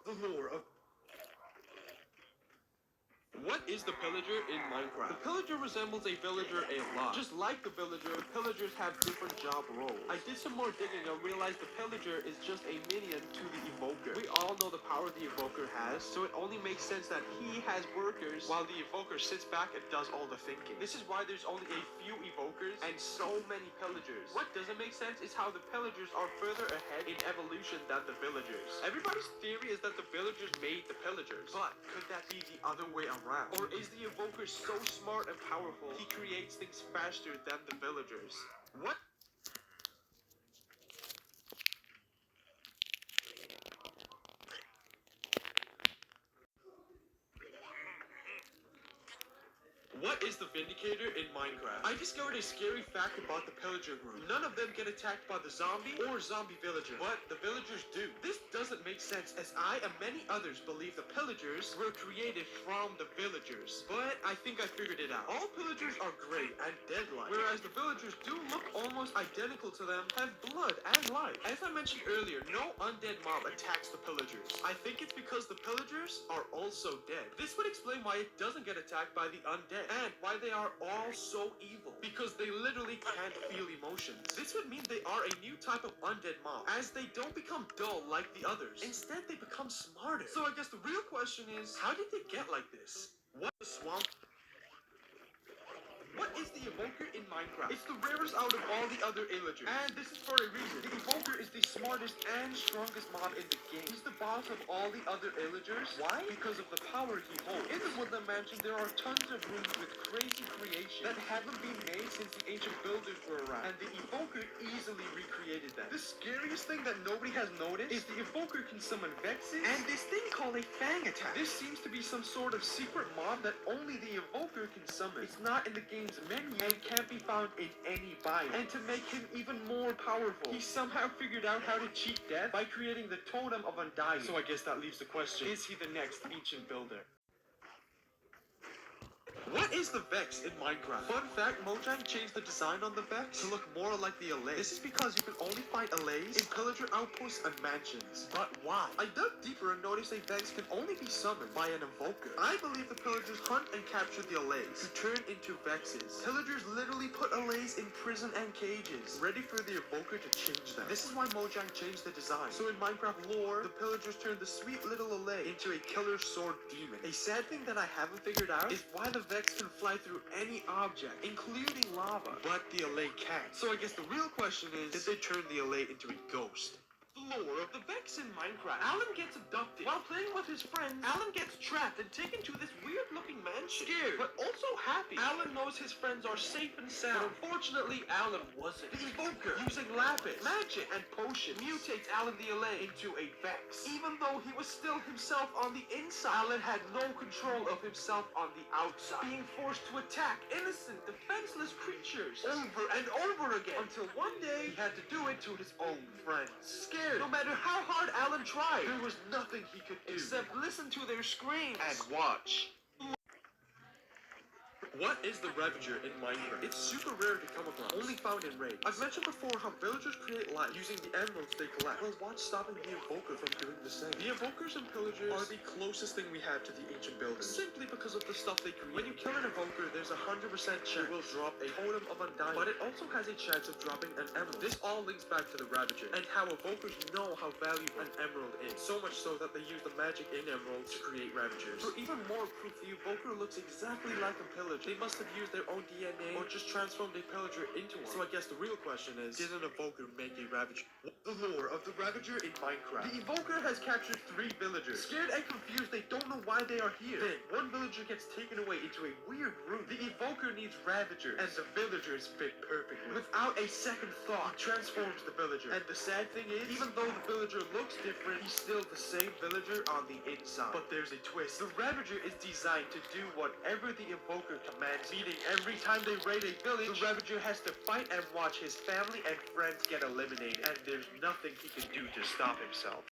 The lore of... What is the pillager in Minecraft? The pillager resembles a villager a lot. Just like the villager, the pillagers have different job roles. I did some more digging and realized the pillager is just a minion to the evoker. We all know the power the evoker has, so it only makes sense that he has workers while the evoker sits back and does all the thinking. This is why there's only a few evokers and so many pillagers. What doesn't make sense is how the pillagers are further ahead in evolution than the villagers. Everybody's theory is that the villagers made the pillagers, but could that be the other way around? Or is the evoker so smart and powerful he creates things faster than the villagers? What? What is the Vindicator in Minecraft? I discovered a scary fact about the pillager group. None of them get attacked by the zombie or zombie villager, but the villagers do. This doesn't make sense as I and many others believe the pillagers were created from the villagers. But I think I figured it out. All pillagers are gray and dead-like, whereas the villagers do look almost identical to them, have blood and life. As I mentioned earlier, no undead mob attacks the pillagers. I think it's because the pillagers are also dead. This would explain why it doesn't get attacked by the undead. And why they are all so evil. Because they literally can't feel emotions. This would mean they are a new type of undead mob, as they don't become dull like the others. Instead, they become smarter. So I guess the real question is, how did they get like this? What the swamp? What is the evoker in Minecraft? It's the rarest out of all the other illagers. And this is for a reason. The evoker is the smartest and strongest mob in the game. He's the boss of all the other illagers. Why? Because of the power he holds. In the Woodland Mansion, there are tons of rooms with crazy creations that haven't been made since the ancient builders were around. And the evoker easily recreated them. The scariest thing that nobody has noticed is the evoker can summon vexes and this thing called a fang attack. This seems to be some sort of secret mob that only the evoker can summon. It's not in the game's menu and can't be found in any biome. And to make him even more powerful, he somehow figured out how to cheat death by creating the totem of undying. So I guess that leaves the question, is he the next ancient builder? What is the Vex in Minecraft? Fun fact, Mojang changed the design on the Vex to look more like the Allay. This is because you can only find Allays in pillager outposts and mansions. But why? I dug deeper and noticed a Vex can only be summoned by an evoker. I believe the pillagers hunt and capture the Allays to turn into Vexes. Pillagers literally put Allays in prison and cages, ready for the evoker to change them. This is why Mojang changed the design. So in Minecraft lore, the pillagers turned the sweet little Allay into a killer sword demon. A sad thing that I haven't figured out is why the Vex can fly through any object, including lava, but the Allay can't. So I guess the real question is, did they turn the Allay into a ghost? The lore of the Vex in Minecraft. Alan gets abducted. While playing with his friends, Alan gets trapped and taken to this weird-looking mansion. Scared, but also happy. Alan knows his friends are safe and sound. But unfortunately, Alan wasn't. The evoker, using lapis, magic, and potions, mutates Alan the Allay into a Vex. Even though he was still himself on the inside, Alan had no control of himself on the outside, being forced to attack innocent, defenseless creatures over and over again, until one day he had to do it to his own friends. Scared, no matter how hard Alan tried, there was nothing he could do except listen to their screams and watch. What is the Ravager in Minecraft? It's super rare to come across, only found in raids. I've mentioned before how villagers create life using the emeralds they collect. Well, what's stopping the evoker from doing the same? The evokers and pillagers are the closest thing we have to the ancient builders, simply because of the stuff they create. When you kill an evoker, there's a 100% chance it will drop a totem of undying, but it also has a chance of dropping an emerald. This all links back to the Ravager, and how evokers know how valuable an emerald is, so much so that they use the magic in emeralds to create Ravagers. For even more proof, the evoker looks exactly like a pillager. They must have used their own DNA or just transformed a pillager into one. So I guess the real question is, did an evoker make a Ravager? The lore of the Ravager in Minecraft. The evoker has captured 3 villagers. Scared and confused, they don't know why they are here. Then, one villager gets taken away into a weird room. The evoker needs Ravagers, and the villagers fit perfectly. Without a second thought, he transforms the villager. And the sad thing is, even though the villager looks different, he's still the same villager on the inside. But there's a twist. The Ravager is designed to do whatever the evoker commands, meaning every time they raid a village, the Ravager has to fight and watch his family and friends get eliminated, and there's nothing he can do to stop himself.